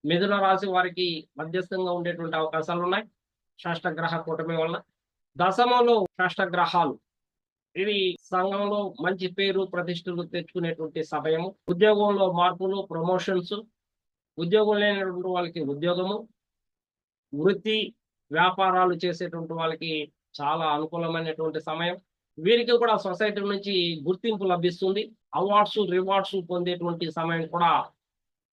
మిథున రాశి వారికి మధ్యస్థంగా ఉండేటువంటి అవకాశాలున్నాయి. షష్టగ్రహ కూటమి వలన. దశమంలో షష్టగ్రహాలు ఇది సంఘంలో మంచి పేరు, ప్రతిష్టలు తెచ్చుకునేటువంటి సమయము. ఉద్యోగంలో మార్పులు, ప్రమోషన్స్, ఉద్యోగం లేనటువంటి వాళ్ళకి ఉద్యోగము, వృత్తి, వ్యాపారాలు చేసేటువంటి వాళ్ళకి చాలా అనుకూలమైనటువంటి సమయం. వీరికి కూడా సొసైటీ నుంచి గుర్తింపు లభిస్తుంది. అవార్డ్స్, రివార్డ్స్ పొందేటువంటి సమయం కూడా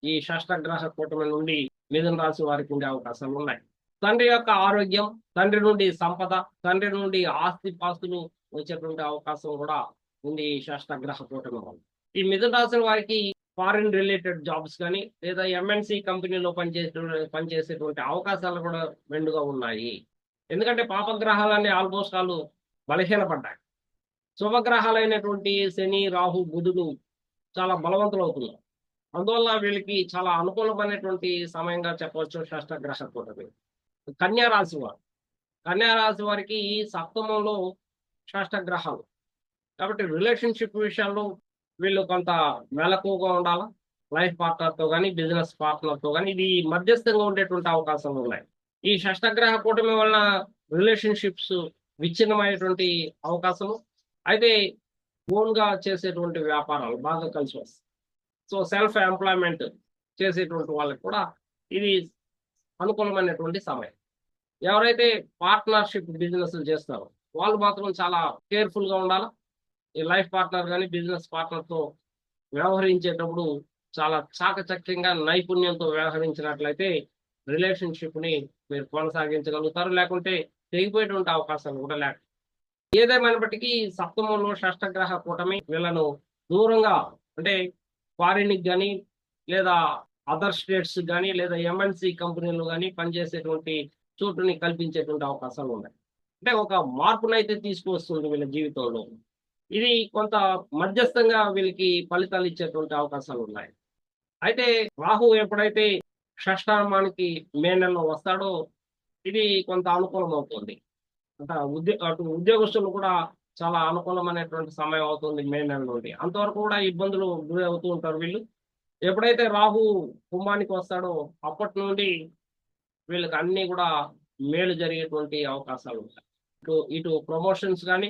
ఈ షష్టగ్రహ కూటమి నుండి మిథున రాశి వారికి ఉండే అవకాశాలున్నాయి. తండ్రి యొక్క ఆరోగ్యం, తండ్రి నుండి సంపద, తండ్రి నుండి ఆస్తిపాస్తులు వచ్చేటువంటి అవకాశం కూడా ఉంది ఈ షష్టగ్రహ కూటమి వల్ల. ఈ మిథున రాశి వారికి ఫారిన్ రిలేటెడ్ జాబ్స్ కానీ లేదా ఎంఎన్‌సి కంపెనీలో పనిచేసేటువంటి అవకాశాలు కూడా మెండుగా ఉన్నాయి. ఎందుకంటే పాపగ్రహాలన్నీ ఆల్మోస్ట్ ఆల్ బలహీనపడ్డాయి. శుభగ్రహాలైనటువంటి శని, రాహు, బుధుడు చాలా బలవంతులవుతున్నారు. అందువల్ల వీళ్ళకి చాలా అనుకూలమైనటువంటి సమయంగా చెప్పవచ్చు షష్టగ్రహ కూటమి. కన్యా రాశి వారు. కన్యా రాశి వారికి సప్తమంలో షష్టగ్రహాలు. కాబట్టి రిలేషన్‌షిప్ విషయాల్లో వీళ్ళు కొంత మెలకువగా ఉండాలా. లైఫ్ పార్ట్నర్‌తో గాని, బిజినెస్ పార్ట్నర్‌తో గాని ఇది మధ్యస్థంగా ఉండేటువంటి అవకాశాలున్నాయి. ఈ షష్టగ్రహ కూటమి వలన రిలేషన్‌షిప్స్ విచ్ఛిన్నమైనటువంటి అవకాశము. అయితే ఓన్‌గా చేసేటువంటి వ్యాపారాలు బాగా కలిసొస్తాయి. సో, సెల్ఫ్ ఎంప్లాయ్‌మెంట్ చేసేటువంటి వాళ్ళకి కూడా ఇది అనుకూలమైనటువంటి సమయం. ఎవరైతే పార్ట్నర్‌షిప్ బిజినెస్‌లు చేస్తారో వాళ్ళు మాత్రం చాలా కేర్‌ఫుల్‌గా ఉండాలా. ఈ లైఫ్ పార్ట్నర్ గాని, బిజినెస్ పార్ట్నర్‌తో వ్యవహరించేటప్పుడు చాలా చాకచక్యంగా, నైపుణ్యంతో వ్యవహరించినట్లయితే రిలేషన్‌షిప్‌ని మీరు కొనసాగించగలుగుతారు. లేకుంటే తెగిపోయేటువంటి అవకాశాలు కూడా ఏదేమైనప్పటికీ సప్తమంలో షష్టగ్రహ కూటమి వీళ్ళను దూరంగా అంటే ఫారిన్‌కి గాని, లేదా అదర్ స్టేట్స్ గాని, లేదా ఎంఎన్‌సి కంపెనీలు గాని పనిచేసేటువంటి చోటుని కల్పించేటువంటి అవకాశాలున్నాయి. అంటే ఒక మార్పునైతే తీసుకొస్తుంది వీళ్ళ జీవితంలో. ఇది కొంత మధ్యస్థంగా వీళ్ళకి ఫలితాలు ఇచ్చేటువంటి అవకాశాలున్నాయి. అయితే రాహువు ఎప్పుడైతే షష్ఠామానికి మే నెలలో వస్తాడో ఇది కొంత అనుకూలమవుతుంది. అటు ఉద్యోగస్తులు కూడా చాలా అనుకూలమైనటువంటి సమయం అవుతుంది మే నెల నుండి. అంతవరకు కూడా ఇబ్బందులు గురి అవుతూ ఉంటారు వీళ్ళు. ఎప్పుడైతే రాహు కుంభానికి వస్తాడో అప్పటి నుండి వీళ్ళకి అన్నీ కూడా మేలు జరిగేటువంటి అవకాశాలుంటాయి. ఇటు ప్రమోషన్స్ గాని,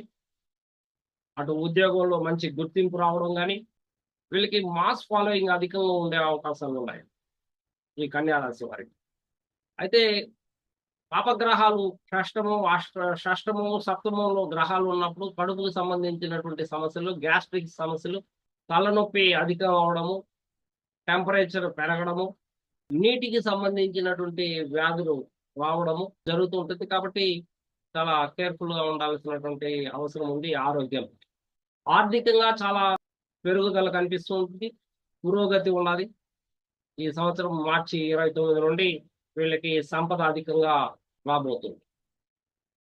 అటు ఉద్యోగంలో మంచి గుర్తింపు రావడం గాని, వీళ్ళకి మాస్ ఫాలోయింగ్ అధికంగా ఉండే అవకాశాలున్నాయి ఈ కన్యా రాశి వారికి. అయితే పాపగ్రహాలు షష్టమము, సప్తమంలో గ్రహాలు ఉన్నప్పుడు కడుపుకు సంబంధించినటువంటి సమస్యలు, గ్యాస్ట్రిక్ సమస్యలు, తలనొప్పి అధికం అవ్వడము, టెంపరేచర్ పెరగడము, నీటికి సంబంధించినటువంటి వ్యాధులు రావడము జరుగుతూ ఉంటుంది. కాబట్టి చాలా కేర్‌ఫుల్‌గా ఉండాల్సినటువంటి అవసరం ఉంది ఆరోగ్యం. ఆర్థికంగా చాలా పెరుగుదల కనిపిస్తూ ఉంటుంది. పురోగతి ఉన్నది. ఈ సంవత్సరం మార్చి 29 నుండి వీళ్ళకి సంపద అధికంగా రాబోతుంది.